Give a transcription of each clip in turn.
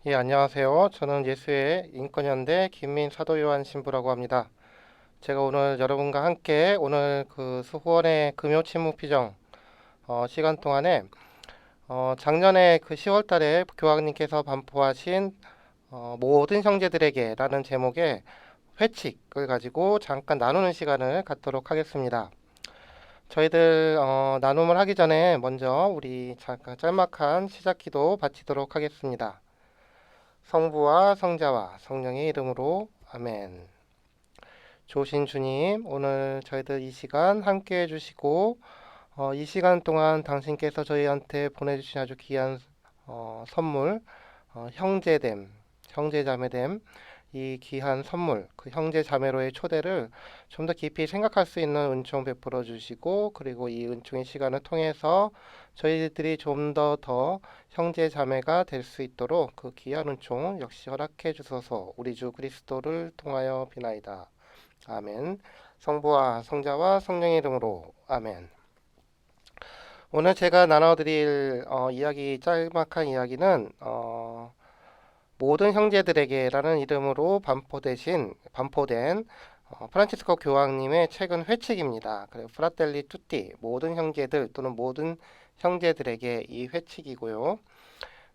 예, 안녕하세요. 저는 예수의 인권현대 김민사도요한 신부라고 합니다. 제가 오늘 여러분과 함께 오늘 그 후원의 금요침묵비정 시간 동안에 작년에 그 10월 달에 교황님께서 반포하신 모든 형제들에게라는 제목의 회칙을 가지고 잠깐 나누는 시간을 갖도록 하겠습니다. 저희들 나눔을 하기 전에 먼저 우리 잠깐 짤막한 시작 기도 바치도록 하겠습니다. 성부와 성자와 성령의 이름으로 아멘. 좋으신 주님, 오늘 저희들 이 시간 함께 해주시고 이 시간 동안 당신께서 저희한테 보내주신 아주 귀한 선물, 형제됨, 형제자매됨, 이 귀한 선물, 그 형제자매로의 초대를 좀 더 깊이 생각할 수 있는 은총 베풀어 주시고, 그리고 이 은총의 시간을 통해서 저희들이 좀 더 형제자매가 될 수 있도록 그 귀한 은총 역시 허락해 주소서. 우리 주 그리스도를 통하여 비나이다. 아멘. 성부와 성자와 성령의 이름으로 아멘. 오늘 제가 나눠드릴 이야기, 짤막한 이야기는 모든 형제들에게라는 이름으로 반포된 프란치스코 교황님의 최근 회칙입니다. 그리고 프라텔리 투티, 모든 형제들 또는 모든 형제들에게 이 회칙이고요.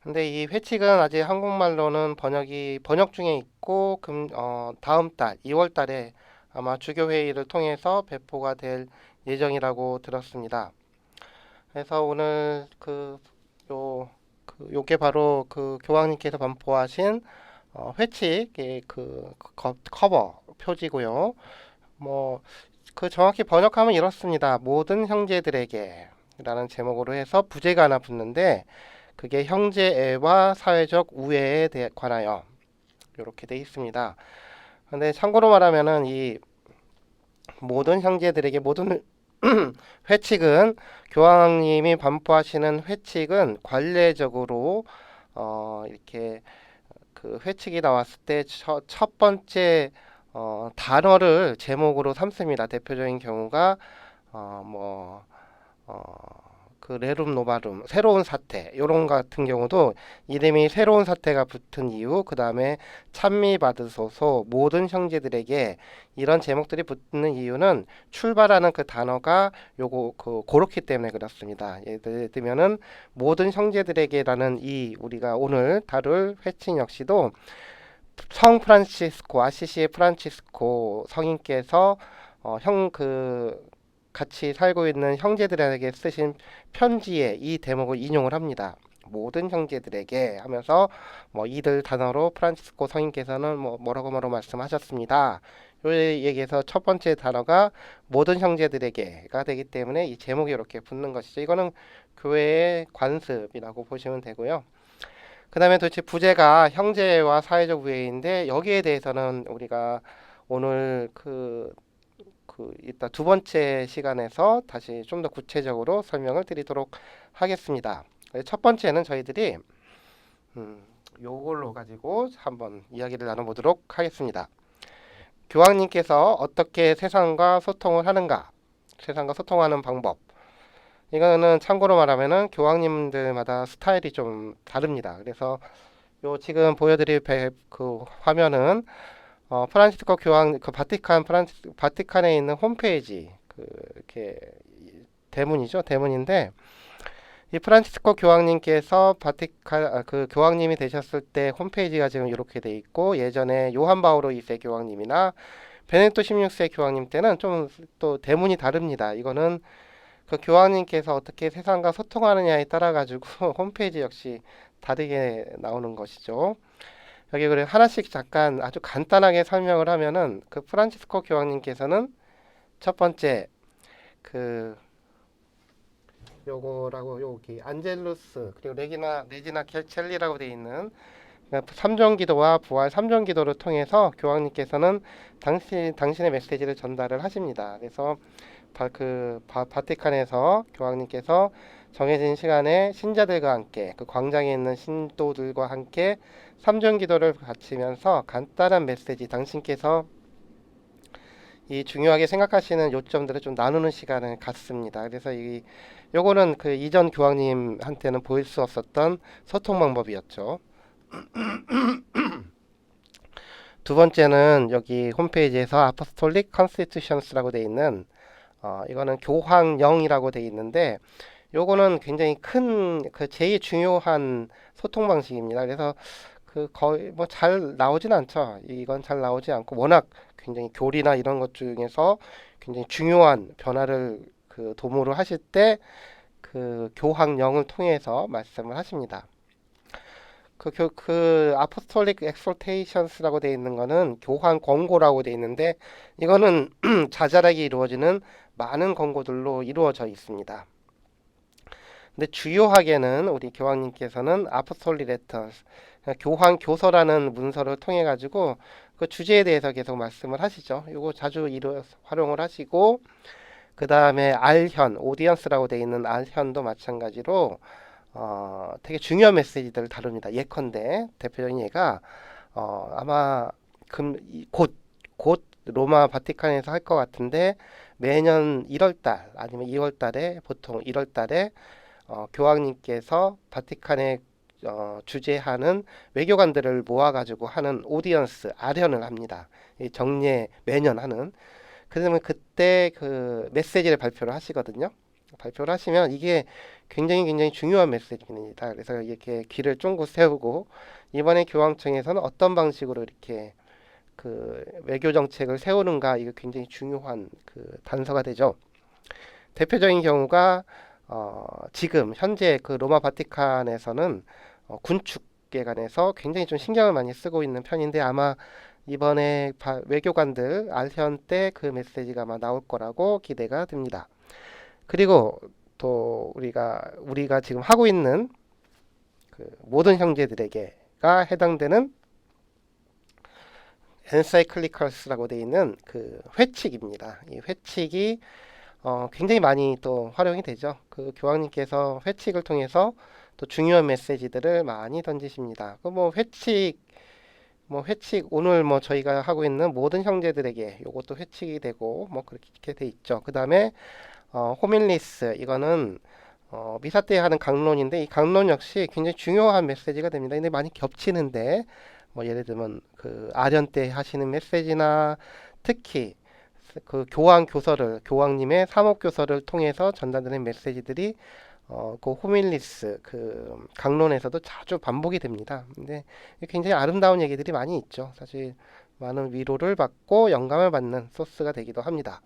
근데 이 회칙은 아직 한국말로는 번역 중에 있고 다음 달 2월 달에 아마 주교회의를 통해서 배포가 될 예정이라고 들었습니다. 그래서 오늘 요게 바로 그 교황님께서 반포하신 회칙의 커버 표지고요. 뭐 그 정확히 번역하면 이렇습니다. 모든 형제들에게 라는 제목으로 해서 부제가 하나 붙는데 그게 형제애와 사회적 우애에 관하여 이렇게 돼 있습니다. 근데 참고로 말하면은 이 모든 형제들에게 모든 회칙은 교황님이 반포하시는 회칙은 관례적으로 이렇게 그 회칙이 나왔을 때 첫 번째 단어를 제목으로 삼습니다. 대표적인 경우가 어, 뭐 어, 그 레룸 노바룸 새로운 사태 요런 같은 경우도 이름이 새로운 사태가 붙은 이유 그 다음에 찬미 받으소서 모든 형제들에게 이런 제목들이 붙는 이유는 출발하는 그 단어가 그렇기 때문에 그렇습니다. 예를 들면은 모든 형제들에게라는 이 우리가 오늘 다룰 회칙 역시도 성 프란치스코 아시시의 프란치스코 성인께서 형 같이 살고 있는 형제들에게 쓰신 편지에 이 대목을 인용을 합니다. 모든 형제들에게 하면서 뭐 이들 단어로 프란치스코 성인께서는 뭐라고 말씀하셨습니다. 요 얘기에서 첫 번째 단어가 모든 형제들에게가 되기 때문에 이 제목이 이렇게 붙는 것이죠. 이거는 교회의 관습이라고 보시면 되고요. 그 다음에 도대체 부제가 형제와 사회적 우애인데 여기에 대해서는 우리가 오늘 이따 두 번째 시간에서 다시 좀 더 구체적으로 설명을 드리도록 하겠습니다. 첫 번째는 저희들이 요걸로 가지고 한번 이야기를 나눠보도록 하겠습니다. 교황님께서 어떻게 세상과 소통을 하는가, 세상과 소통하는 방법. 이거는 참고로 말하면은 교황님들마다 스타일이 좀 다릅니다. 그래서 요 지금 보여드릴 그 화면은 프란치스코 교황 바티칸에 있는 홈페이지 이렇게 대문이죠. 대문인데 이 프란치스코 교황님께서 그 교황님이 되셨을 때 홈페이지가 지금 이렇게 돼 있고 예전에 요한 바오로 2세 교황님이나 베네딕토 16세 교황님 때는 좀 또 대문이 다릅니다. 이거는 그 교황님께서 어떻게 세상과 소통하느냐에 따라 가지고 홈페이지 역시 다르게 나오는 것이죠. 여기 그래 하나씩 잠깐 아주 간단하게 설명을 하면은 그 프란치스코 교황님께서는 첫 번째 그 요거라고 여기 안젤루스 그리고 레지나 첼리라고 되어 있는 삼종기도와 부활 삼종기도를 통해서 교황님께서는 당신의 메시지를 전달을 하십니다. 그래서 바티칸에서 교황님께서 정해진 시간에 신자들과 함께 그 광장에 있는 신도들과 함께 삼종기도를 바치면서 간단한 메시지 당신께서 이 중요하게 생각하시는 요점들을 좀 나누는 시간을 갖습니다. 그래서 요거는 그 이전 교황님한테는 보일 수 없었던 소통 방법이었죠. 두 번째는 여기 홈페이지에서 아포스톨릭 컨스티튜션스라고 돼 있는 이거는 교황령이라고 돼 있는데 요거는 굉장히 큰 그 제일 중요한 소통 방식입니다. 그래서 그 거의 뭐 잘 나오진 않죠. 이건 잘 나오지 않고 워낙 굉장히 교리나 이런 것 중에서 굉장히 중요한 변화를 그 도모를 하실 때 그 교황령을 통해서 말씀을 하십니다. 그 아포스톨릭 엑솔테이션스라고 돼 있는 거는 교황 권고라고 돼 있는데 이거는 자잘하게 이루어지는 많은 권고들로 이루어져 있습니다. 근데 주요하게는 우리 교황님께서는 아포스톨릭 레터, 교황 교서라는 문서를 통해 가지고 그 주제에 대해서 계속 말씀을 하시죠. 이거 자주 활용을 하시고 그 다음에 알현, 오디언스라고 돼 있는 알현도 마찬가지로 되게 중요한 메시지들을 다룹니다. 예컨대 대표적인 예가 아마 곧 로마 바티칸에서 할 것 같은데 매년 1월달 아니면 2월달에 보통 1월달에 교황님께서 바티칸에 주재하는 외교관들을 모아가지고 하는 오디언스 아련을 합니다. 이 정례 매년 하는. 그러면 그때 그 메시지를 발표를 하시거든요. 발표를 하시면 이게 굉장히 중요한 메시지입니다. 그래서 이렇게 귀를 쫑긋 세우고 이번에 교황청에서는 어떤 방식으로 이렇게 그 외교 정책을 세우는가 이거 굉장히 중요한 그 단서가 되죠. 대표적인 경우가 지금 현재 그 로마 바티칸에서는 군축에 관해서 굉장히 좀 신경을 많이 쓰고 있는 편인데 아마 이번에 외교관들 알현 때 그 메시지가 아마 나올 거라고 기대가 됩니다. 그리고 또 우리가 지금 하고 있는 그 모든 형제들에게가 해당되는 엔사이클리컬스라고 되어 있는 그 회칙입니다. 이 회칙이 굉장히 많이 또 활용이 되죠. 그 교황님께서 회칙을 통해서 또 중요한 메시지들을 많이 던지십니다. 그 뭐 회칙 오늘 뭐 저희가 하고 있는 모든 형제들에게 요것도 회칙이 되고 뭐 그렇게 돼 있죠. 그 다음에 호밀리스 이거는 미사 때 하는 강론인데 이 강론 역시 굉장히 중요한 메시지가 됩니다. 근데 많이 겹치는데 뭐 예를 들면 그 아련 때 하시는 메시지나 특히 그 교황님의 사목 교서를 통해서 전달되는 메시지들이 그 호밀리스 그 강론에서도 자주 반복이 됩니다. 근데 굉장히 아름다운 얘기들이 많이 있죠. 사실 많은 위로를 받고 영감을 받는 소스가 되기도 합니다.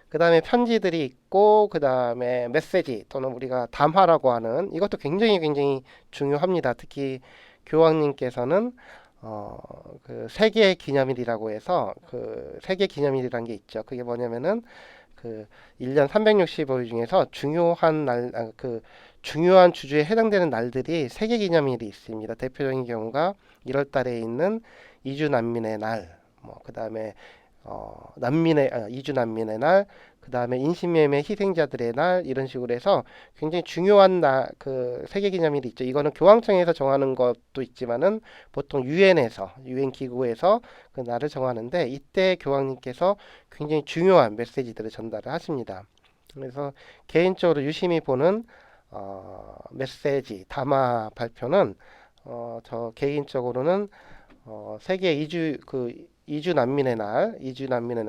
그 다음에 편지들이 있고 그 다음에 메시지 또는 우리가 담화라고 하는 이것도 굉장히 중요합니다. 특히 교황님께서는 그 세계 기념일이라고 해서 그 세계 기념일이라는 게 있죠. 그게 뭐냐면은 그 1년 365일 중에서 중요한 주주에 해당되는 날들이 세계 기념일이 있습니다. 대표적인 경우가 1월 달에 있는 이주 난민의 날, 뭐 그다음에 이주 난민의 날, 그 다음에 인신매매 희생자들의 날 이런 식으로 해서 굉장히 중요한 그 세계 기념일이 있죠. 이거는 교황청에서 정하는 것도 있지만은 보통 유엔 기구에서 그 날을 정하는데 이때 교황님께서 굉장히 중요한 메시지들을 전달을 하십니다. 그래서 개인적으로 유심히 보는 메시지 담화 발표는 저 개인적으로는 세계 이주 난민의 날,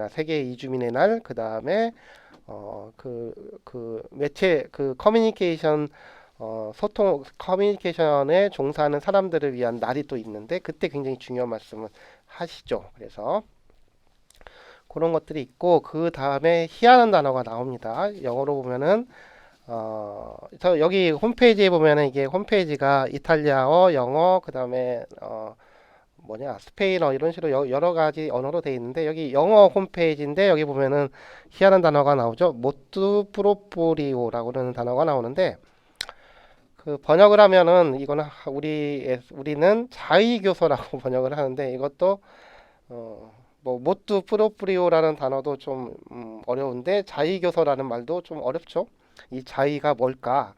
세계 이주민의 날, 그 다음에 매체 커뮤니케이션에 종사하는 사람들을 위한 날이 또 있는데 그때 굉장히 중요한 말씀을 하시죠. 그래서 그런 것들이 있고 그 다음에 희한한 단어가 나옵니다. 영어로 보면은 여기 홈페이지에 보면은 이게 홈페이지가 이탈리아어, 영어, 그 다음에 스페인어 이런 식으로 여러 가지 언어로 되어 있는데 여기 영어 홈페이지인데 여기 보면은 희한한 단어가 나오죠. 모투 프로포리오라고 하는 단어가 나오는데 그 번역을 하면은 이거는 우리는 자의교서라고 번역을 하는데 이것도 모투 프로포리오라는 단어도 좀 어려운데 자의교서라는 말도 좀 어렵죠. 이 자의가 뭘까?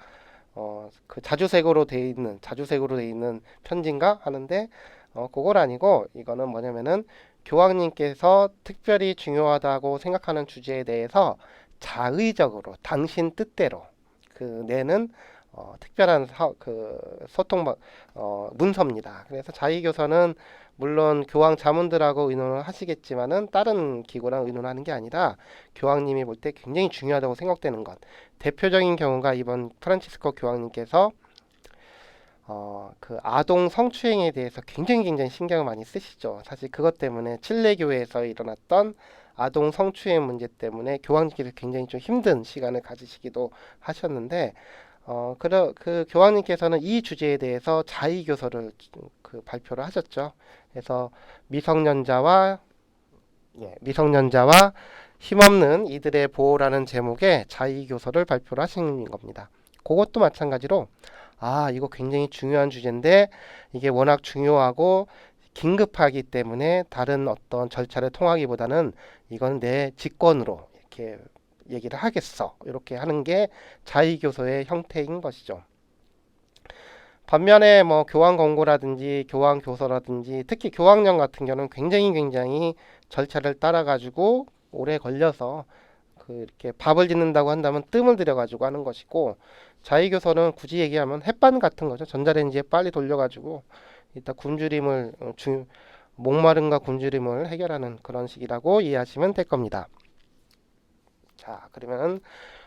그 자주색으로 돼 있는 편지인가 하는데 그걸 아니고 이거는 뭐냐면은 교황님께서 특별히 중요하다고 생각하는 주제에 대해서 자의적으로 당신 뜻대로 그 내는 특별한 소통 문서입니다. 그래서 자위교서는 물론 교황 자문들하고 의논을 하시겠지만은 다른 기구랑 의논하는 게 아니라 교황님이 볼 때 굉장히 중요하다고 생각되는 것. 대표적인 경우가 이번 프란치스코 교황님께서 그 아동 성추행에 대해서 굉장히 신경을 많이 쓰시죠. 사실 그것 때문에 칠레 교회에서 일어났던 아동 성추행 문제 때문에 교황님께서 굉장히 좀 힘든 시간을 가지시기도 하셨는데 그 교황님께서는 이 주제에 대해서 자의교서를 발표를 하셨죠. 그래서 미성년자와 미성년자와 힘없는 이들의 보호라는 제목의 자의교서를 발표를 하신 겁니다. 그것도 마찬가지로 이거 굉장히 중요한 주제인데 이게 워낙 중요하고 긴급하기 때문에 다른 어떤 절차를 통하기보다는 이건 내 직권으로 이렇게 얘기를 하겠어. 이렇게 하는 게 자의교서의 형태인 것이죠. 반면에 뭐 교황 권고라든지 교황 교서라든지 특히 교황령 같은 경우는 굉장히 절차를 따라 가지고 오래 걸려서 이렇게 밥을 짓는다고 한다면 뜸을 들여 가지고 하는 것이고 자의교서는 굳이 얘기하면 햇반 같은 거죠. 전자레인지에 빨리 돌려 가지고 이따 굶주림을 목마름과 굶주림을 해결하는 그런 식이라고 이해하시면 될 겁니다. 자, 그러면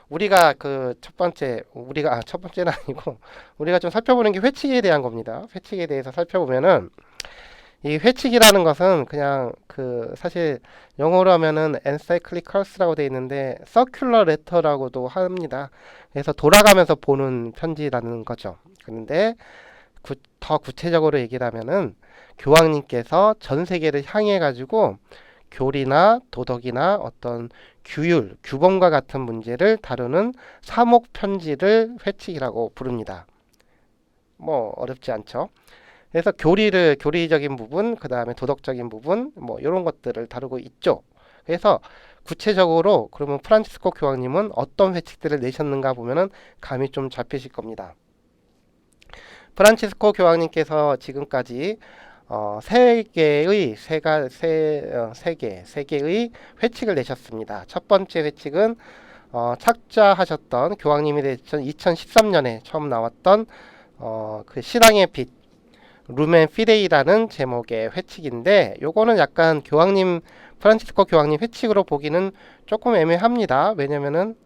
우리가 첫 번째는 아니고 우리가 좀 살펴보는 게 회칙에 대한 겁니다. 회칙에 대해서 살펴보면은 이 회칙이라는 것은 그냥 사실 영어로 하면은 encyclicals라고 되어 있는데 circular letter라고도 합니다. 그래서 돌아가면서 보는 편지라는 거죠. 그런데 더 구체적으로 얘기를 하면은 교황님께서 전 세계를 향해 가지고 교리나 도덕이나 어떤 규율, 규범과 같은 문제를 다루는 사목 편지를 회칙이라고 부릅니다. 뭐 어렵지 않죠. 그래서 교리적인 부분, 그 다음에 도덕적인 부분, 뭐 이런 것들을 다루고 있죠. 그래서 구체적으로 그러면 프란치스코 교황님은 어떤 회칙들을 내셨는가 보면은 감이 좀 잡히실 겁니다. 프란치스코 교황님께서 지금까지 세 개의 회칙을 내셨습니다. 첫 번째 회칙은 착자하셨던 교황님이 되셨던 2013년에 처음 나왔던 그 신앙의 빛 루멘 피데이라는 제목의 회칙인데 요거는 약간 프란치스코 교황님 회칙으로 보기는 조금 애매합니다. 왜냐면은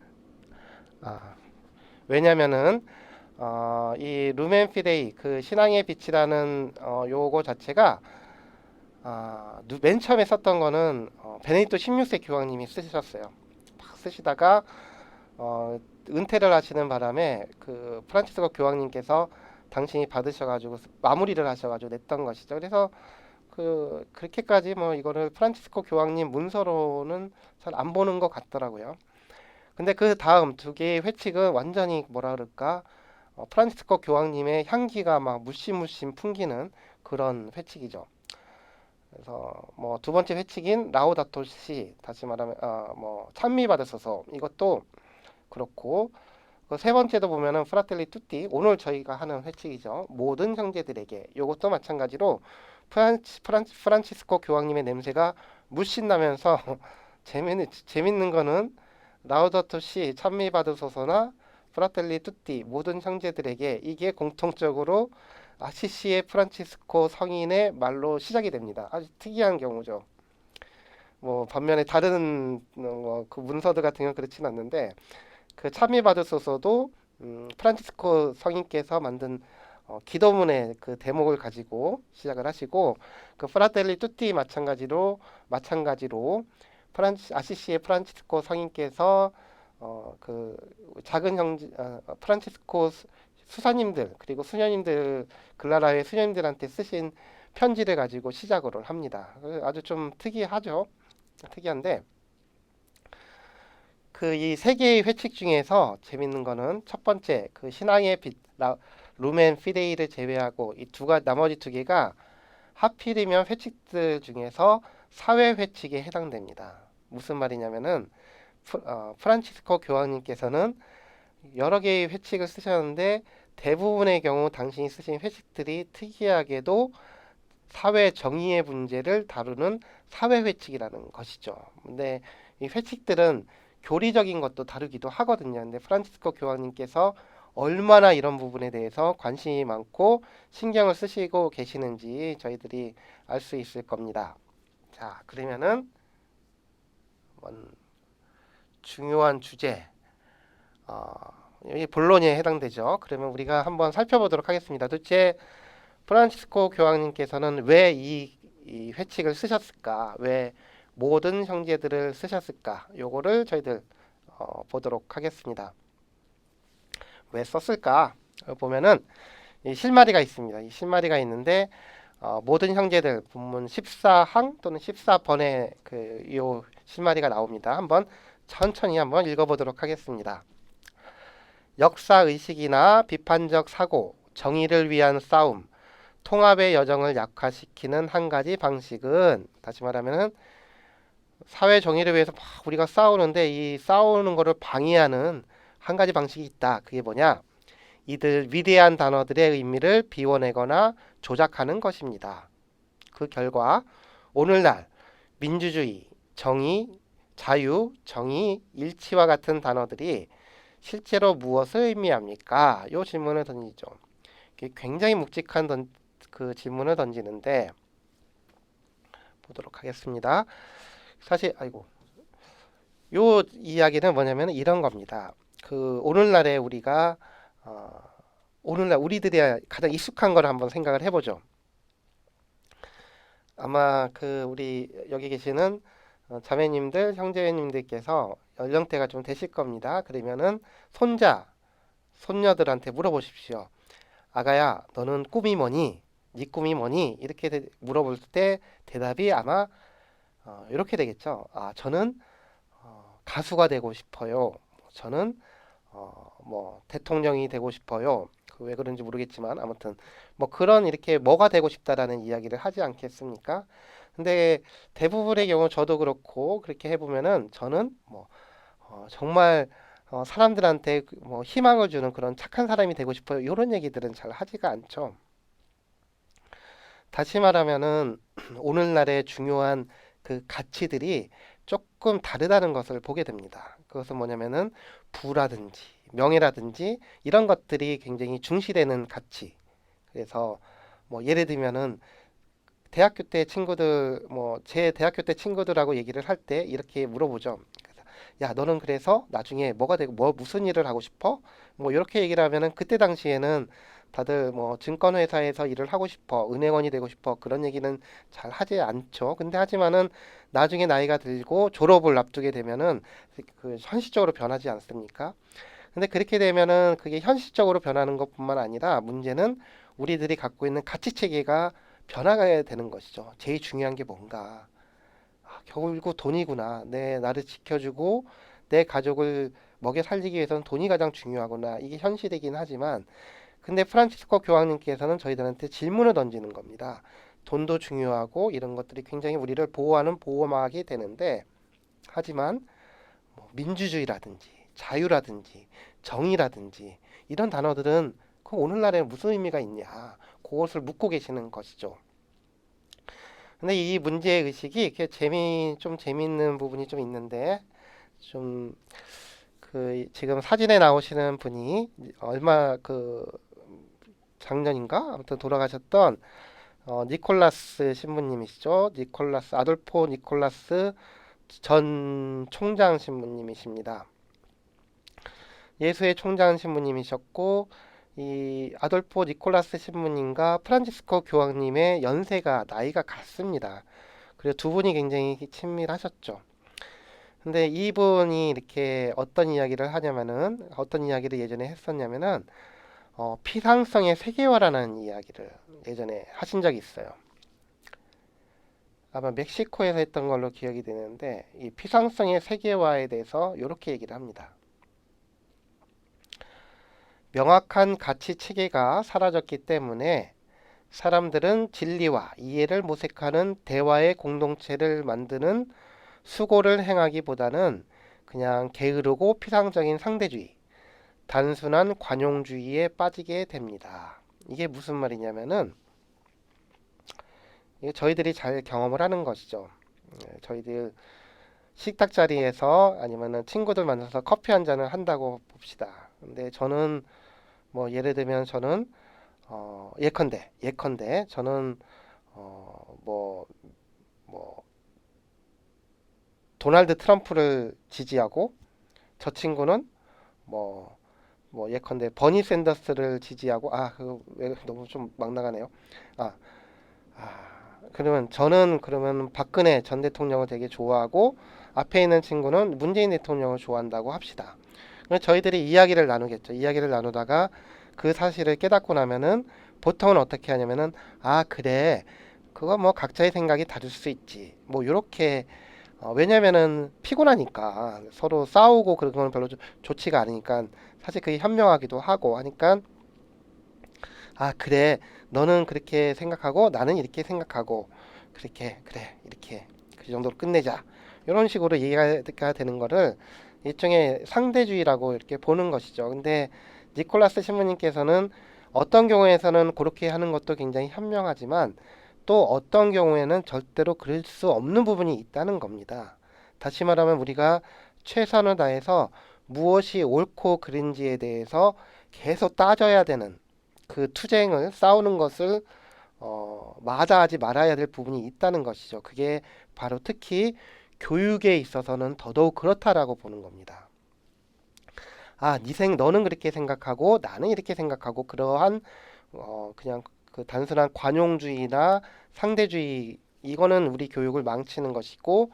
이 루멘 피데이 그 신앙의 빛이라는 요거 자체가 맨 처음에 썼던 거는 베네딕토 16세 교황님이 쓰셨어요. 막 쓰시다가 은퇴를 하시는 바람에 그 프란치스코 교황님께서 당신이 받으셔가지고 마무리를 하셔가지고 냈던 것이죠. 그래서 그렇게까지 뭐 이거를 프란치스코 교황님 문서로는 잘 안 보는 것 같더라고요. 근데 그 다음 두 개의 회칙은 완전히 뭐라 그럴까 프란치스코 교황님의 향기가 막 물씬 풍기는 그런 회칙이죠. 그래서 뭐 두 번째 회칙인 라우다토 시, 다시 말하면 뭐 찬미 받으소서, 이것도 그렇고 그 세 번째도 보면은 프라텔리 투띠, 오늘 저희가 하는 회칙이죠. 모든 형제들에게, 이것도 마찬가지로 프란치스코 교황님의 냄새가 물씬 나면서 재밌는 거는 라우다토 시, 찬미 받으소서나 프라텔리 투띠, 모든 형제들에게, 이게 공통적으로 아시시의 프란치스코 성인의 말로 시작이 됩니다. 아주 특이한 경우죠. 뭐 반면에 다른 그 문서들 같은 경우는 그렇진 않는데 그 찬미 받으소서도 프란치스코 성인께서 만든 기도문의 그 대목을 가지고 시작을 하시고 그 프라텔리 투띠 마찬가지로 아시시의 프란치스코 성인께서 그 작은 형제 프란치스코 수사님들 그리고 수녀님들 글라라의 수녀님들한테 쓰신 편지를 가지고 시작을 합니다. 아주 좀 특이하죠. 특이한데 그 이 세 개의 회칙 중에서 재밌는 거는 첫 번째 그 신앙의 빛 루멘 피데이를 제외하고 나머지 두 개가 하필이면 회칙들 중에서 사회 회칙에 해당됩니다. 무슨 말이냐면은 프란치스코 교황님께서는 여러 개의 회칙을 쓰셨는데 대부분의 경우 당신이 쓰신 회칙들이 특이하게도 사회 정의의 문제를 다루는 사회 회칙이라는 것이죠. 근데 이 회칙들은 교리적인 것도 다루기도 하거든요. 근데 프란치스코 교황님께서 얼마나 이런 부분에 대해서 관심이 많고 신경을 쓰시고 계시는지 저희들이 알 수 있을 겁니다. 자, 그러면은 중요한 주제, 어, 여기 본론에 해당되죠. 그러면 우리가 한번 살펴보도록 하겠습니다. 도대체 프란치스코 교황님께서는 왜 이 회칙을 쓰셨을까? 왜 모든 형제들을 쓰셨을까? 요거를 저희들 보도록 하겠습니다. 왜 썼을까? 보면은 이 실마리가 있습니다. 이 실마리가 있는데 모든 형제들 본문 14항 또는 14번에 요 실마리가 나옵니다. 한번 천천히 한번 읽어보도록 하겠습니다. 역사의식이나 비판적 사고, 정의를 위한 싸움, 통합의 여정을 약화시키는 한 가지 방식은, 다시 말하면은 사회 정의를 위해서 막 우리가 싸우는데 이 싸우는 거를 방해하는 한 가지 방식이 있다. 그게 뭐냐? 이들 위대한 단어들의 의미를 비워내거나 조작하는 것입니다. 그 결과 오늘날 민주주의, 정의, 자유, 정의, 일치와 같은 단어들이 실제로 무엇을 의미합니까? 이 질문을 던지죠. 굉장히 묵직한 그 질문을 던지는데 보도록 하겠습니다. 사실 요 이야기는 뭐냐면 이런 겁니다. 그 오늘날에 우리가 오늘날 우리들이 가장 익숙한 걸 한번 생각을 해보죠. 아마 우리 여기 계시는 자매님들, 형제님들께서 연령대가 좀 되실 겁니다. 그러면은 손녀들한테 물어보십시오. 아가야, 너는 꿈이 뭐니? 네 꿈이 뭐니? 이렇게 물어볼 때 대답이 아마 이렇게 되겠죠. 저는 가수가 되고 싶어요. 저는 뭐 대통령이 되고 싶어요. 왜 그런지 모르겠지만 아무튼 뭐 그런 이렇게 뭐가 되고 싶다라는 이야기를 하지 않겠습니까? 근데 대부분의 경우 저도 그렇고 그렇게 해보면은 저는 뭐 정말 사람들한테 뭐 희망을 주는 그런 착한 사람이 되고 싶어요. 이런 얘기들은 잘 하지가 않죠. 다시 말하면은 오늘날의 중요한 그 가치들이 조금 다르다는 것을 보게 됩니다. 그것은 뭐냐면은 부라든지 명예라든지 이런 것들이 굉장히 중시되는 가치. 그래서 뭐 예를 들면은 대학교 때 친구들 뭐 제 대학교 때 친구들하고 얘기를 할 때 이렇게 물어보죠. 야, 너는 그래서 나중에 뭐가 되고 뭐 무슨 일을 하고 싶어? 뭐 이렇게 얘기를 하면은 그때 당시에는 다들 뭐 증권회사에서 일을 하고 싶어, 은행원이 되고 싶어 그런 얘기는 잘 하지 않죠. 근데 하지만은 나중에 나이가 들고 졸업을 앞두게 되면은 그 현실적으로 변하지 않습니까? 근데 그렇게 되면은 그게 현실적으로 변하는 것뿐만 아니라 문제는 우리들이 갖고 있는 가치 체계가 변화가야 되는 것이죠. 제일 중요한 게 뭔가? 결국 돈이구나. 나를 지켜주고 내 가족을 먹여 살리기 위해서는 돈이 가장 중요하구나. 이게 현실이긴 하지만, 근데 프란치스코 교황님께서는 저희들한테 질문을 던지는 겁니다. 돈도 중요하고 이런 것들이 굉장히 우리를 보호하는 보호막이 되는데, 하지만 뭐 민주주의라든지 자유라든지 정의라든지 이런 단어들은 그 오늘날에 무슨 의미가 있냐? 그것을 묻고 계시는 것이죠. 근데 이 문제 의식이 이렇게 좀 재미있는 부분이 좀 있는데 좀 지금 사진에 나오시는 분이 얼마 작년인가 아무튼 돌아가셨던 니콜라스 신부님이시죠. 아돌포 니콜라스 전 총장 신부님이십니다. 예수의 총장 신부님이셨고 이 아돌포 니콜라스 신부님과 프란치스코 교황님의 나이가 같습니다. 그리고 두 분이 굉장히 친밀하셨죠. 근데 이분이 이렇게 어떤 이야기를 예전에 했었냐면은 피상성의 세계화라는 이야기를 예전에 하신 적이 있어요. 아마 멕시코에서 했던 걸로 기억이 되는데 이 피상성의 세계화에 대해서 이렇게 얘기를 합니다. 명확한 가치 체계가 사라졌기 때문에 사람들은 진리와 이해를 모색하는 대화의 공동체를 만드는 수고를 행하기보다는 그냥 게으르고 피상적인 상대주의, 단순한 관용주의에 빠지게 됩니다. 이게 무슨 말이냐면은 이게 저희들이 잘 경험을 하는 것이죠. 저희들 식탁 자리에서 아니면은 친구들 만나서 커피 한 잔을 한다고 봅시다. 근데 저는 뭐 예를 들면 저는 예컨대 저는 뭐 도널드 트럼프를 지지하고 저 친구는 뭐 예컨대 버니 샌더스를 지지하고 왜 너무 좀 막 나가네요. 아, 그러면 저는 그러면 박근혜 전 대통령을 되게 좋아하고 앞에 있는 친구는 문재인 대통령을 좋아한다고 합시다. 그럼 저희들이 이야기를 나누겠죠. 이야기를 나누다가 그 사실을 깨닫고 나면은 보통은 어떻게 하냐면은 그래 그거 뭐 각자의 생각이 다를 수 있지 뭐 요렇게 왜냐면은 피곤하니까 서로 싸우고 그런 건 별로 좋지가 않으니까 사실 그게 현명하기도 하고 하니까 그래 너는 그렇게 생각하고 나는 이렇게 생각하고 그렇게 그래 이렇게 그 정도로 끝내자 이런 식으로 얘기가 되는 거를 일종의 상대주의라고 이렇게 보는 것이죠. 근데 니콜라스 신부님께서는 어떤 경우에서는 그렇게 하는 것도 굉장히 현명하지만 또 어떤 경우에는 절대로 그럴 수 없는 부분이 있다는 겁니다. 다시 말하면 우리가 최선을 다해서 무엇이 옳고 그른지에 대해서 계속 따져야 되는 그 투쟁을 싸우는 것을 마다하지 말아야 될 부분이 있다는 것이죠. 그게 바로 특히 교육에 있어서는 더더욱 그렇다라고 보는 겁니다. 너는 그렇게 생각하고 나는 이렇게 생각하고 그러한 그냥 그 단순한 관용주의나 상대주의 이거는 우리 교육을 망치는 것이고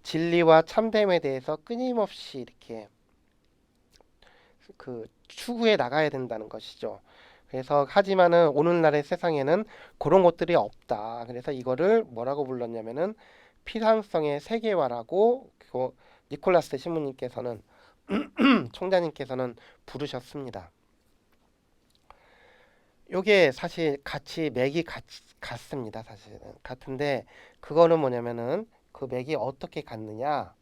진리와 참됨에 대해서 끊임없이 이렇게 그 추구해 나가야 된다는 것이죠. 그래서 하지만은 오늘날의 세상에는 그런 것들이 없다. 그래서 이거를 뭐라고 불렀냐면은 피상성의 세계화라고 니콜라스 신부님께서는 총장님께서는 부르셨습니다. 요게 사실 같이 맥이 같습니다. 사실은 같은데 그거는 뭐냐면은 그 맥이 어떻게 같느냐?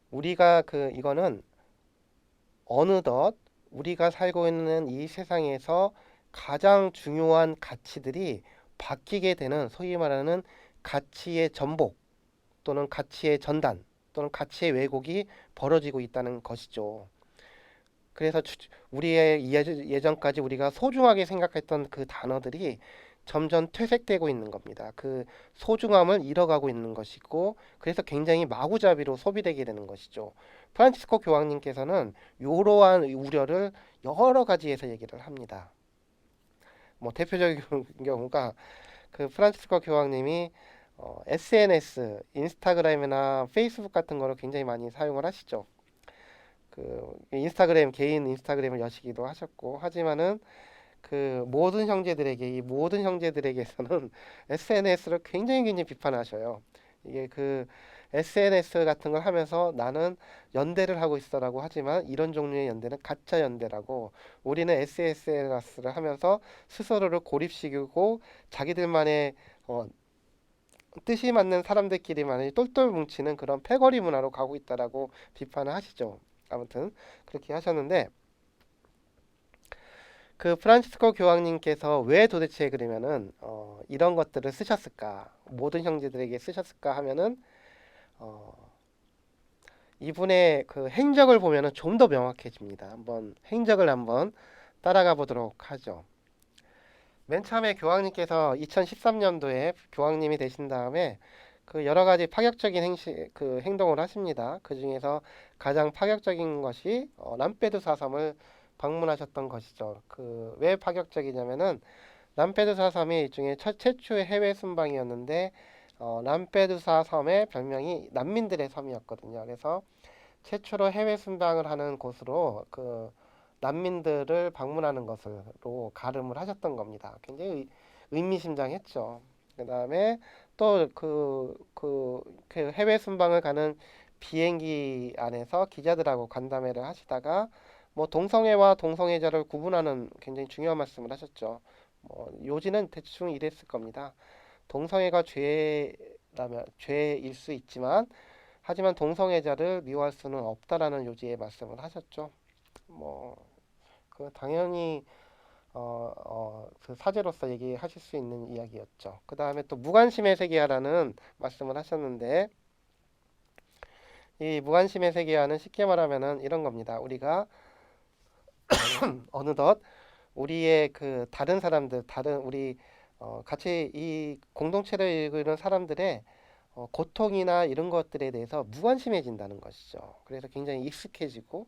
우리가 이거는 어느덧 우리가 살고 있는 이 세상에서 가장 중요한 가치들이 바뀌게 되는 소위 말하는 가치의 전복 또는 가치의 전단 또는 가치의 왜곡이 벌어지고 있다는 것이죠. 그래서 우리의 예전까지 우리가 소중하게 생각했던 그 단어들이 점점 퇴색되고 있는 겁니다. 그 소중함을 잃어가고 있는 것이고, 그래서 굉장히 마구잡이로 소비되게 되는 것이죠. 프란치스코 교황님께서는 이러한 우려를 여러 가지에서 얘기를 합니다. 뭐 대표적인 경우가 그 프란치스코 교황님이 SNS, 인스타그램이나 페이스북 같은 거를 굉장히 많이 사용을 하시죠. 개인 인스타그램을 여시기도 하셨고 하지만은 그 모든 형제들에게 이 모든 형제들에게서는 SNS를 굉장히 비판하셔요. 이게 SNS 같은 걸 하면서 나는 연대를 하고 있어라고 하지만 이런 종류의 연대는 가짜 연대라고 우리는 SNS를 하면서 스스로를 고립시키고 자기들만의 어, 뜻이 맞는 사람들끼리만 똘똘 뭉치는 그런 패거리 문화로 가고 있다라고 비판을 하시죠. 아무튼 그렇게 하셨는데 그 프란치스코 교황님께서 왜 도대체 그러면은 이런 것들을 쓰셨을까? 모든 형제들에게 쓰셨을까 하면은 어, 이분의 그 행적을 보면은 좀 더 명확해집니다. 한번 행적을 한번 따라가 보도록 하죠. 맨 처음에 교황님께서 2013년도에 교황님이 되신 다음에 그 여러 가지 파격적인 행동을 하십니다. 그 중에서 가장 파격적인 것이 람페두사 섬을 방문하셨던 것이죠. 왜 파격적이냐면은 람페두사 섬이 일종의 최초의 해외 순방이었는데 람페두사 섬의 별명이 난민들의 섬이었거든요. 그래서 최초로 해외 순방을 하는 곳으로 난민들을 방문하는 것으로 가름을 하셨던 겁니다. 굉장히 의미심장했죠. 그 다음에 또 해외 순방을 가는 비행기 안에서 기자들하고 간담회를 하시다가 뭐 동성애와 동성애자를 구분하는 굉장히 중요한 말씀을 하셨죠. 요지는 대충 이랬을 겁니다. 동성애가 죄일 수 있지만 하지만 동성애자를 미워할 수는 없다라는 요지의 말씀을 하셨죠. 뭐 당연히 그 사제로서 얘기하실 수 있는 이야기였죠. 그 다음에 또 무관심의 세계화라는 말씀을 하셨는데 이 무관심의 세계화는 쉽게 말하면은 이런 겁니다. 우리가 어느덧 우리의 그 다른 사람들, 다른 우리 같이 이 공동체를 이루는 사람들의 고통이나 이런 것들에 대해서 무관심해진다는 것이죠. 그래서 굉장히 익숙해지고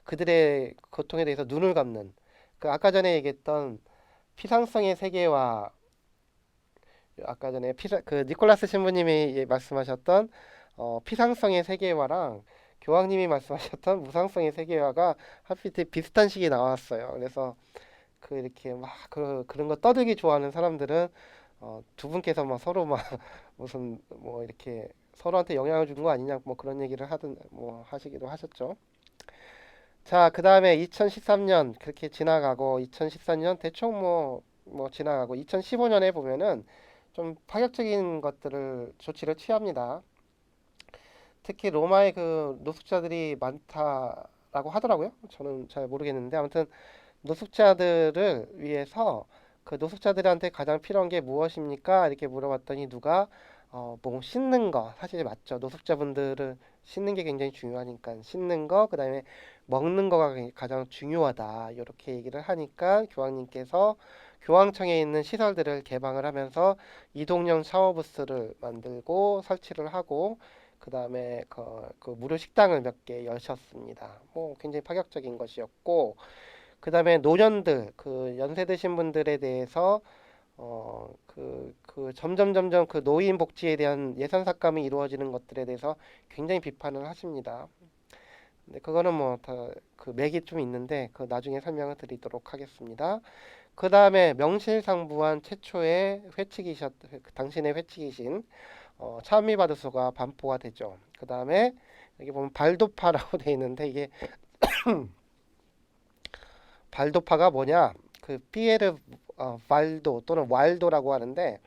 그들의 고통에 대해서 눈을 감는 그 아까 전에 얘기했던 피상성의 세계와 아까 전에 그 니콜라스 신부님이 말씀하셨던 피상성의 세계화랑 교황님이 말씀하셨던 무상성의 세계화가 하필 비슷한 시기에 나왔어요. 그래서 그 이렇게 막 그런 거 떠들기 좋아하는 사람들은 두 분께서 막 서로 막 무슨 뭐 이렇게 서로한테 영향을 준 거 아니냐 뭐 그런 얘기를 하든 뭐 하시기도 하셨죠. 자, 그 다음에 2013년 그렇게 지나가고 2014년 대충 뭐 지나가고 2015년에 보면은 좀 파격적인 것들을 조치를 취합니다. 특히 로마의 그 노숙자들이 많다라고 하더라고요. 저는 잘 모르겠는데 아무튼 노숙자들을 위해서 그 노숙자들한테 가장 필요한 게 무엇입니까? 이렇게 물어봤더니 누가 뭐 씻는 거 사실 맞죠. 노숙자분들은 씻는 게 굉장히 중요하니까 씻는 거 그다음에 먹는 거가 가장 중요하다. 이렇게 얘기를 하니까 교황님께서 교황청에 있는 시설들을 개방을 하면서 이동형 샤워 부스를 만들고 설치를 하고 그다음에 그 무료 식당을 몇 개 여셨습니다. 뭐 굉장히 파격적인 것이었고 그다음에 노년들, 그 연세 드신 분들에 대해서 점점 그 노인 복지에 대한 예산 삭감이 이루어지는 것들에 대해서 굉장히 비판을 하십니다. 근데 그거는 뭐 다 그 맥이 좀 있는데 그 나중에 설명을 드리도록 하겠습니다. 그 다음에 명실상부한 최초의 당신의 회칙이신 차미 바드소가 반포가 되죠. 그 다음에 여기 보면 발도파라고 돼 있는데 이게 발도파가 뭐냐? 그 피에르 발도 또는 왈도라고 하는데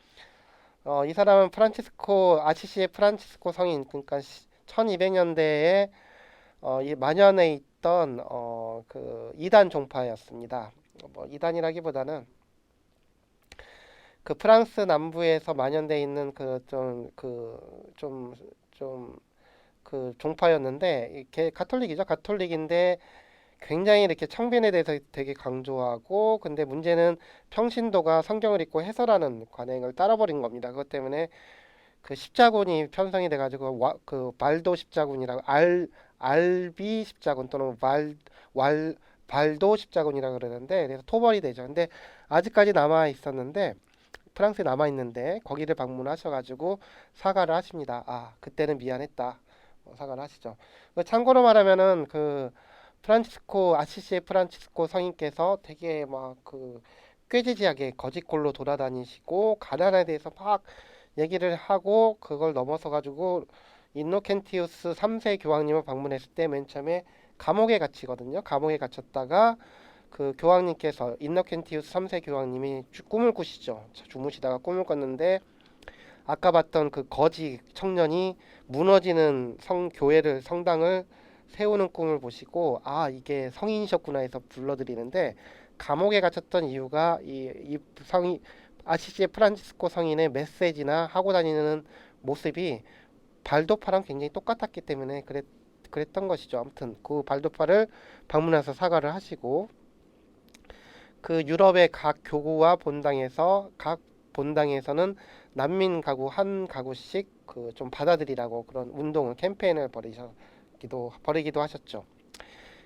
이 사람은 프란치스코 아시시의 프란치스코 성인 그러니까 1200년대에 이 만연해 있던 그 이단 종파였습니다. 뭐 이단이라기보다는 그 프랑스 남부에서 만연돼 있는 그 종파였는데 이게 가톨릭이죠. 가톨릭인데 굉장히 이렇게 창변에 대해서 되게 강조하고 근데 문제는 평신도가 성경을 읽고 해설하는 관행을 따라버린 겁니다. 그것 때문에 그 십자군이 편성이 돼가지고 그 발도 십자군이라고 알비 십자군 또는 발도 십자군이라고 그러는데 그래서 토벌이 되죠. 근데 아직까지 남아 있었는데 프랑스에 남아 있는데 거기를 방문하셔가지고 사과를 하십니다. 아 그때는 미안했다. 사과를 하시죠. 참고로 말하면은 그 프란치스코 아시시의 프란치스코 성인께서 되게 막 그 꾀지지하게 거짓골로 돌아다니시고 가난에 대해서 막 얘기를 하고 그걸 넘어서 가지고 인노켄티우스 3세 교황님을 방문했을 때 맨 처음에 감옥에 갇히거든요. 감옥에 갇혔다가 그 교황님께서 인노켄티우스 3세 교황님이 꿈을 꾸시죠. 주무시다가 꿈을 꿨는데 아까 봤던 그 거지 청년이 무너지는 성당을 세우는 꿈을 보시고 아 이게 성인이셨구나 해서 불러드리는데 감옥에 gat혔던 이유가 이 성이 아시시의 프란치스코 성인의 메시지나 하고 다니는 모습이 발도파랑 굉장히 똑같았기 때문에 그랬던 것이죠. 아무튼 그 발도파를 방문해서 사과를 하시고 그 유럽의 각 교구와 각 본당에서는 난민 가구 한 가구씩 그 좀 받아들이라고 그런 운동을 캠페인을 벌이기도 하셨죠.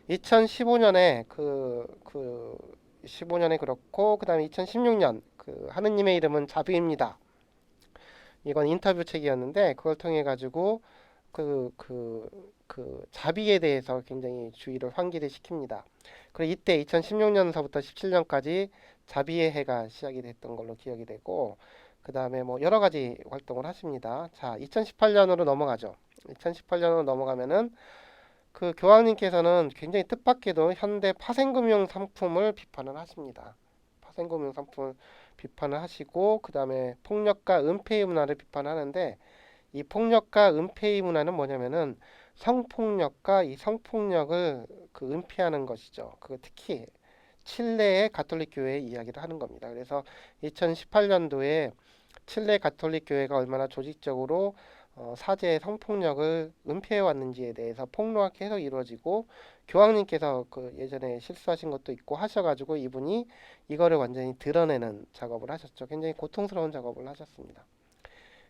2015년에 15년에 그렇고 그다음에 2016년 그 하느님의 이름은 자비입니다. 이건 인터뷰 책이었는데 그걸 통해 가지고 그 자비에 대해서 굉장히 주의를 환기를 시킵니다. 그리고 이때 2016년서부터 17년까지 자비의 해가 시작이 됐던 걸로 기억이 되고 그 다음에 뭐 여러 가지 활동을 하십니다. 자, 2018년으로 넘어가죠. 2018년으로 넘어가면은 그 교황님께서는 굉장히 뜻밖에도 현대 파생금융 상품을 비판을 하십니다. 파생금융 상품을 비판을 하시고 그 다음에 폭력과 은폐의 문화를 비판하는데 이 폭력과 은폐의 문화는 뭐냐면은 성폭력과 이 성폭력을 그 은폐하는 것이죠. 그 특히 칠레의 가톨릭 교회의 이야기를 하는 겁니다. 그래서 2018년도에 칠레 가톨릭 교회가 얼마나 조직적으로 사제의 성폭력을 은폐해 왔는지에 대해서 폭로하게 해서 이루어지고 교황님께서 그 예전에 실수하신 것도 있고 하셔가지고 이분이 이거를 완전히 드러내는 작업을 하셨죠. 굉장히 고통스러운 작업을 하셨습니다.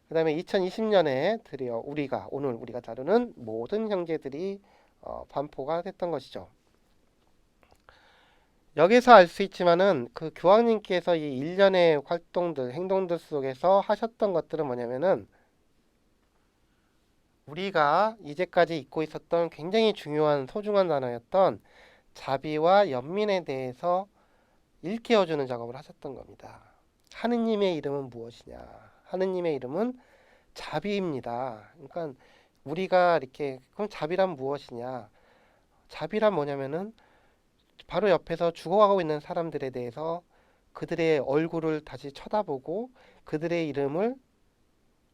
그 다음에 2020년에 드디어 오늘 우리가 다루는 모든 형제들이 반포가 됐던 것이죠. 여기서 알 수 있지만은 그 교황님께서 이 일련의 활동들, 행동들 속에서 하셨던 것들은 뭐냐면은 우리가 이제까지 잊고 있었던 굉장히 중요한 소중한 단어였던 자비와 연민에 대해서 일깨워주는 작업을 하셨던 겁니다. 하느님의 이름은 무엇이냐? 하느님의 이름은 자비입니다. 그러니까 우리가 이렇게 그럼 자비란 무엇이냐? 자비란 뭐냐면은 바로 옆에서 죽어가고 있는 사람들에 대해서 그들의 얼굴을 다시 쳐다보고 그들의 이름을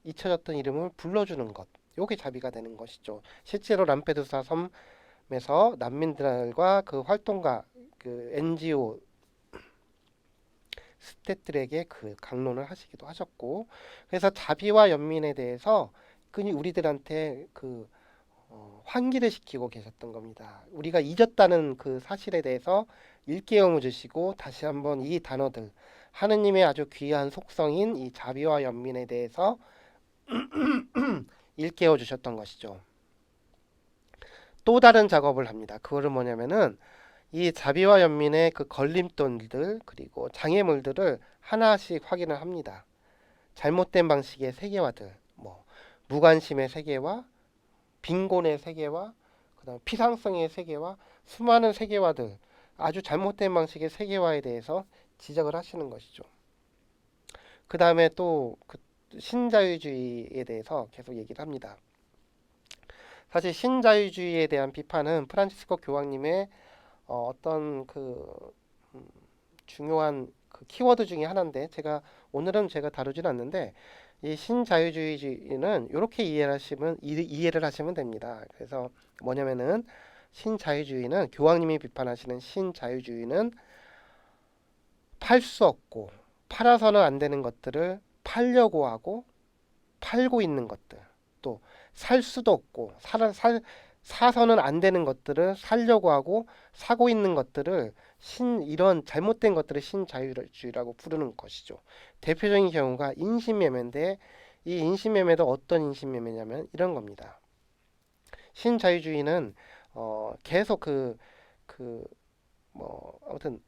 잊혀졌던 이름을 불러주는 것. 요게 자비가 되는 것이죠. 실제로 람페두사 섬에서 난민들과 그 활동가 그 NGO 스태들에게 그 강론을 하시기도 하셨고, 그래서 자비와 연민에 대해서 끈히 우리들한테 그 환기를 시키고 계셨던 겁니다. 우리가 잊었다는 그 사실에 대해서 일깨움을 주시고 다시 한번 이 단어들 하느님의 아주 귀한 속성인 이 자비와 연민에 대해서 일깨워 주셨던 것이죠. 또 다른 작업을 합니다. 그거는 뭐냐면은 이 자비와 연민의 그 걸림돌들 그리고 장애물들을 하나씩 확인을 합니다. 잘못된 방식의 세계화들, 뭐 무관심의 세계화, 빈곤의 세계화, 그다음 피상성의 세계화, 수많은 세계화들, 아주 잘못된 방식의 세계화에 대해서 지적을 하시는 것이죠. 그 다음에 또 그 신자유주의에 대해서 계속 얘기를 합니다. 사실 신자유주의에 대한 비판은 프란치스코 교황님의 어떤 그 중요한 그 키워드 중에 하나인데 오늘은 제가 다루지는 않는데 이 신자유주의는 이렇게 이해를 하시면 됩니다. 그래서 뭐냐면은 신자유주의는 교황님이 비판하시는 신자유주의는 팔 수 없고 팔아서는 안 되는 것들을 팔려고 하고 팔고 있는 것들 또 살 수도 없고 사서는 안 되는 것들을 살려고 하고 사고 있는 것들을 이런 잘못된 것들을 신자유주의라고 부르는 것이죠. 대표적인 경우가 인신매매인데 이 인신매매도 어떤 인신매매냐면 이런 겁니다. 신자유주의는 계속 아무튼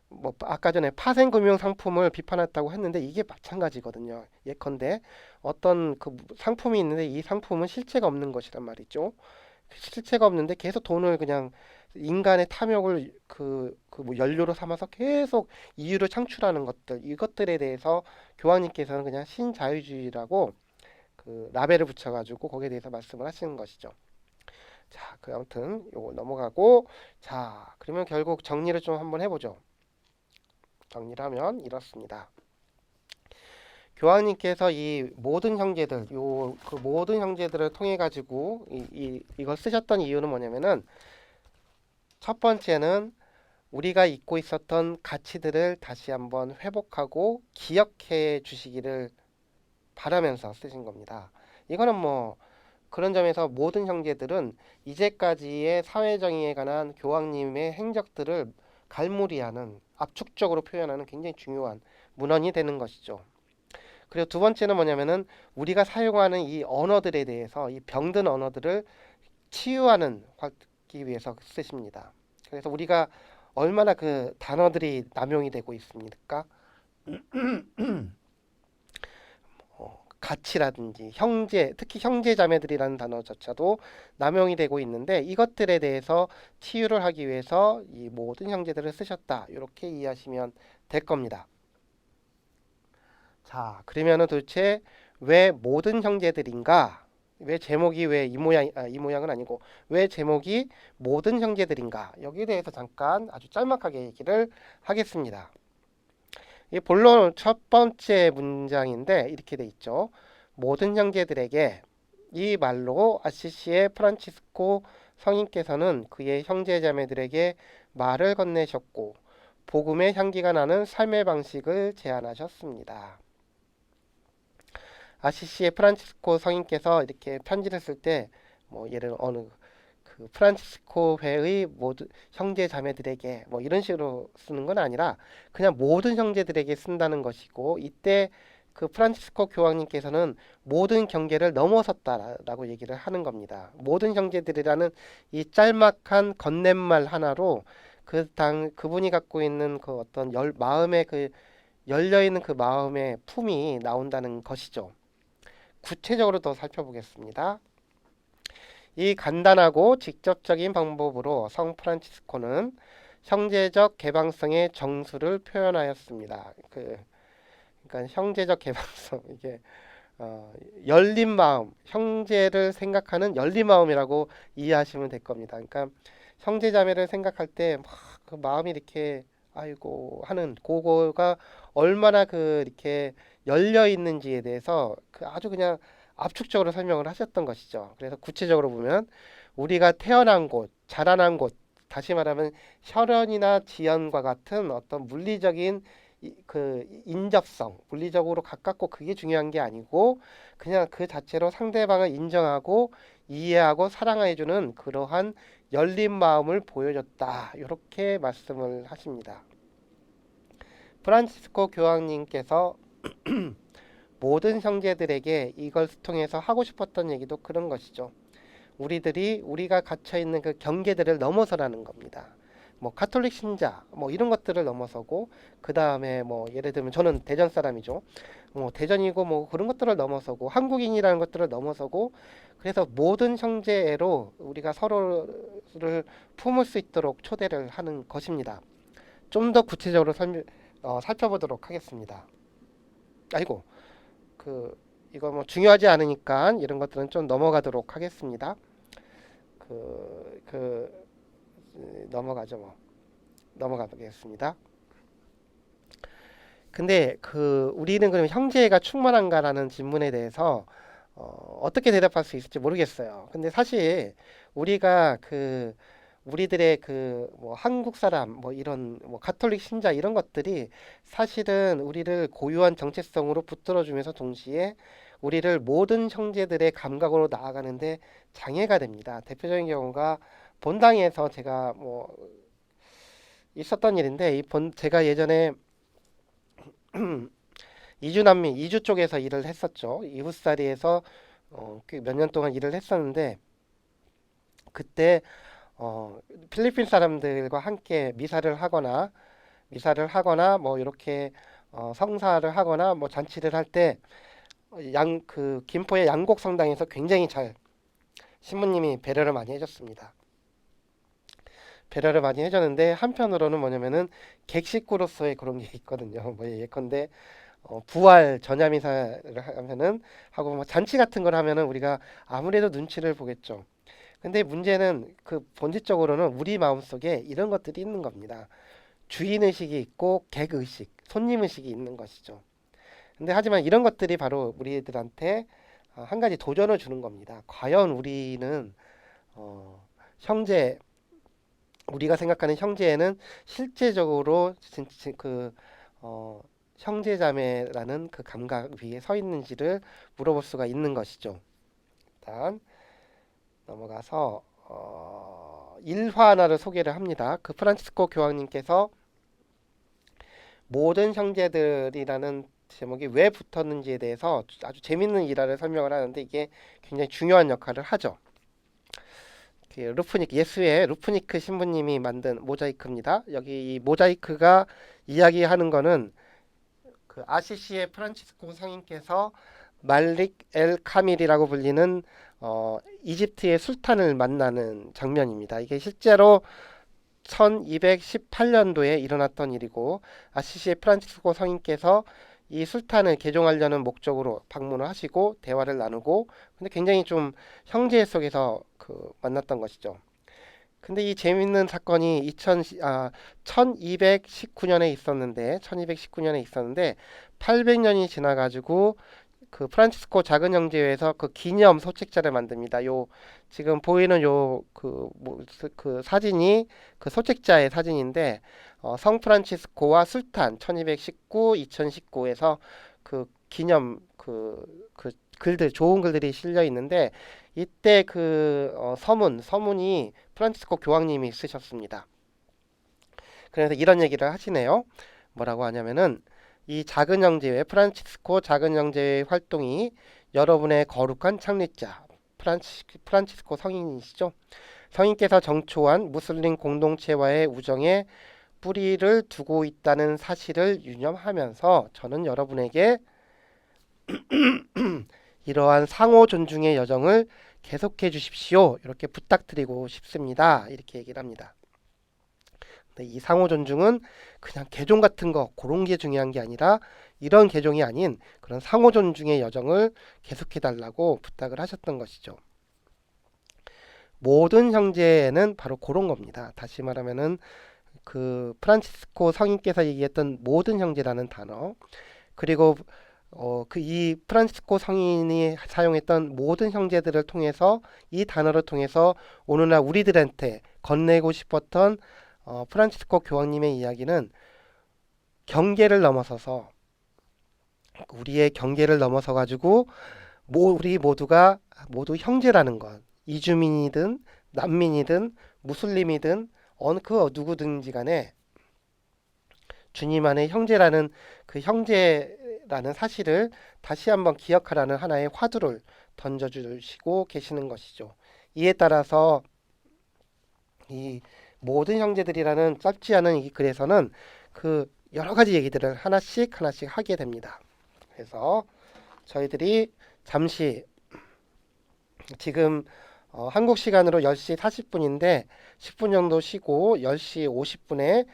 뭐 아까 전에 파생금융 상품을 비판했다고 했는데 이게 마찬가지거든요. 예컨대 어떤 그 상품이 있는데 이 상품은 실체가 없는 것이란 말이죠. 실체가 없는데 계속 돈을 그냥 인간의 탐욕을 뭐 연료로 삼아서 계속 이유를 창출하는 것들 이것들에 대해서 교황님께서는 그냥 신자유주의라고 그 라벨을 붙여가지고 거기에 대해서 말씀을 하시는 것이죠. 자, 그 아무튼 요거 넘어가고 자 그러면 결국 정리를 좀 한번 해보죠. 정리를 하면 이렇습니다. 교황님께서 이 모든 형제들, 그 모든 형제들을 통해 가지고 이걸 쓰셨던 이유는 뭐냐면은 첫 번째는 우리가 잊고 있었던 가치들을 다시 한번 회복하고 기억해 주시기를 바라면서 쓰신 겁니다. 이거는 뭐 그런 점에서 모든 형제들은 이제까지의 사회정의에 관한 교황님의 행적들을 갈무리하는 압축적으로 표현하는 굉장히 중요한 문헌이 되는 것이죠. 그리고 두 번째는 뭐냐면은 우리가 사용하는 이 언어들에 대해서 이 병든 언어들을 치유하기 위해서 쓰십니다. 그래서 우리가 얼마나 그 단어들이 남용이 되고 있습니까? 가치라든지 형제, 특히 형제자매들이라는 단어조차도 남용이 되고 있는데 이것들에 대해서 치유를 하기 위해서 이 모든 형제들을 쓰셨다. 이렇게 이해하시면 될 겁니다. 자, 그러면은 도대체 왜 모든 형제들인가? 왜 제목이 왜 이 모양은 아니고 왜 제목이 모든 형제들인가? 여기에 대해서 잠깐 아주 짤막하게 얘기를 하겠습니다. 이 본론 첫 번째 문장인데 이렇게 돼 있죠. 모든 형제들에게 이 말로 아시시의 프란치스코 성인께서는 그의 형제자매들에게 말을 건네셨고 복음의 향기가 나는 삶의 방식을 제안하셨습니다. 아시시의 프란치스코 성인께서 이렇게 편지를 쓸 때 뭐 예를 어느 그 프란치스코 회의 모든 형제 자매들에게 뭐 이런 식으로 쓰는 건 아니라 그냥 모든 형제들에게 쓴다는 것이고, 이때 그 프란치스코 교황님께서는 모든 경계를 넘어섰다라고 얘기를 하는 겁니다. 모든 형제들이라는 이 짤막한 건넷말 하나로 그분이 갖고 있는 그 어떤 마음의 그 열려 있는 그 마음의 품이 나온다는 것이죠. 구체적으로 더 살펴보겠습니다. 이 간단하고 직접적인 방법으로 성 프란치스코는 형제적 개방성의 정수를 표현하였습니다. 그러니까 형제적 개방성, 이게 열린 마음, 형제를 생각하는 열린 마음이라고 이해하시면 될 겁니다. 그러니까 형제자매를 생각할 때 막 그 마음이 이렇게 아이고 하는 그거가 얼마나 이렇게 열려 있는지에 대해서 아주 그냥 압축적으로 설명을 하셨던 것이죠. 그래서 구체적으로 보면 우리가 태어난 곳, 자라난 곳, 다시 말하면 혈연이나 지연과 같은 어떤 물리적인 인접성, 물리적으로 가깝고 그게 중요한 게 아니고 그냥 그 자체로 상대방을 인정하고 이해하고 사랑해주는 그러한 열린 마음을 보여줬다. 이렇게 말씀을 하십니다. 프란치스코 교황님께서 모든 형제들에게 이걸 통해서 하고 싶었던 얘기도 그런 것이죠. 우리가 갇혀 있는 그 경계들을 넘어서라는 겁니다. 뭐 가톨릭 신자 뭐 이런 것들을 넘어서고, 그 다음에 뭐 예를 들면 저는 대전 사람이죠. 뭐 대전이고 뭐 그런 것들을 넘어서고 한국인이라는 것들을 넘어서고, 그래서 모든 형제로 우리가 서로를 품을 수 있도록 초대를 하는 것입니다. 좀 더 구체적으로 살펴보도록 하겠습니다. 아이고 이거 뭐 중요하지 않으니까 이런 것들은 좀 넘어가도록 하겠습니다. 넘어가죠 뭐. 넘어가 보겠습니다. 근데 우리는 그럼 형제가 충만한가라는 질문에 대해서 어떻게 대답할 수 있을지 모르겠어요. 근데 사실 우리가 우리들의 뭐 한국 사람 뭐 이런 뭐 가톨릭 신자 이런 것들이 사실은 우리를 고유한 정체성으로 붙들어주면서 동시에 우리를 모든 형제들의 감각으로 나아가는데 장애가 됩니다. 대표적인 경우가 본당에서 제가 뭐 있었던 일인데, 제가 예전에 이주 쪽에서 일을 했었죠. 이웃사리에서 몇 년 동안 일을 했었는데, 그때 필리핀 사람들과 함께 미사를 하거나 뭐 이렇게 성사를 하거나 뭐 잔치를 할 때 김포의 양곡 성당에서 굉장히 잘 신부님이 배려를 많이 해줬습니다. 배려를 많이 해줬는데, 한편으로는 뭐냐면은 객식구로서의 그런 게 있거든요. 뭐 예컨대 부활 전야미사를 하고 뭐 잔치 같은 걸 하면은 우리가 아무래도 눈치를 보겠죠. 근데 문제는 본질적으로는 우리 마음속에 이런 것들이 있는 겁니다. 주인의식이 있고 객의식, 손님의식이 있는 것이죠. 근데 하지만 이런 것들이 바로 우리들한테 한 가지 도전을 주는 겁니다. 과연 우리는 형제, 우리가 생각하는 형제에는 실제적으로 형제자매라는 그 감각 위에 서 있는지를 물어볼 수가 있는 것이죠. 일단 넘어가서 일화 하나를 소개를 합니다. 프란치스코 교황님께서 모든 형제들이라는 제목이 왜 붙었는지에 대해서 아주 재밌는 일화를 설명을 하는데, 이게 굉장히 중요한 역할을 하죠. 예수의 루프니크 신부님이 만든 모자이크입니다. 여기 이 모자이크가 이야기하는 거는 아시시의 프란치스코 성인께서 말릭 엘 카밀이라고 불리는 이집트의 술탄을 만나는 장면입니다. 이게 실제로 1218년도에 일어났던 일이고, 아시시의 프란치스코 성인께서 이 술탄을 개종하려는 목적으로 방문을 하시고 대화를 나누고, 근데 굉장히 좀 형제 속에서 만났던 것이죠. 근데 이 재밌는 사건이 1219년에 있었는데 800년이 지나가지고 프란치스코 작은 형제회에서 기념 소책자를 만듭니다. 지금 보이는 사진이 소책자의 사진인데, 성 프란치스코와 술탄 1219, 2019에서 기념 그 글들 좋은 글들이 실려 있는데 이때 서문이 프란치스코 교황님이 쓰셨습니다. 그래서 이런 얘기를 하시네요. 뭐라고 하냐면은 이 작은 형제회 프란치스코 작은 형제회 활동이 여러분의 거룩한 창립자 프란치스코 성인이시죠. 성인께서 정초한 무슬림 공동체와의 우정에 뿌리를 두고 있다는 사실을 유념하면서 저는 여러분에게 이러한 상호 존중의 여정을 계속해 주십시오. 이렇게 부탁드리고 싶습니다. 이렇게 얘기를 합니다. 근데 이 상호 존중은 그냥 개종 같은 거 그런 게 중요한 게 아니라 이런 개종이 아닌 그런 상호 존중의 여정을 계속해 달라고 부탁을 하셨던 것이죠. 모든 형제는 바로 그런 겁니다. 다시 말하면은 그 프란치스코 성인께서 얘기했던 모든 형제라는 단어 그리고 이 프란치스코 성인이 사용했던 모든 형제들을 통해서 이 단어를 통해서 오늘날 우리들한테 건네고 싶었던 프란치스코 교황님의 이야기는 경계를 넘어서서 우리의 경계를 넘어서 가지고 우리 모두가 모두 형제라는 것 이주민이든 난민이든 무슬림이든 어느 그 누구든지 간에 주님 안에 형제라는 그 형제라는 사실을 다시 한번 기억하라는 하나의 화두를 던져주시고 계시는 것이죠. 이에 따라서 이 모든 형제들이라는 짧지 않은 이 글에서는 그 여러 가지 얘기들을 하나씩 하게 됩니다. 그래서 저희들이 잠시 지금 한국 시간으로 10시 40분인데 10분 정도 쉬고 10시 50분에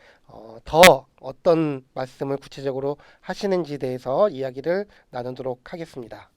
더 어떤 말씀을 구체적으로 하시는지에 대해서 이야기를 나누도록 하겠습니다.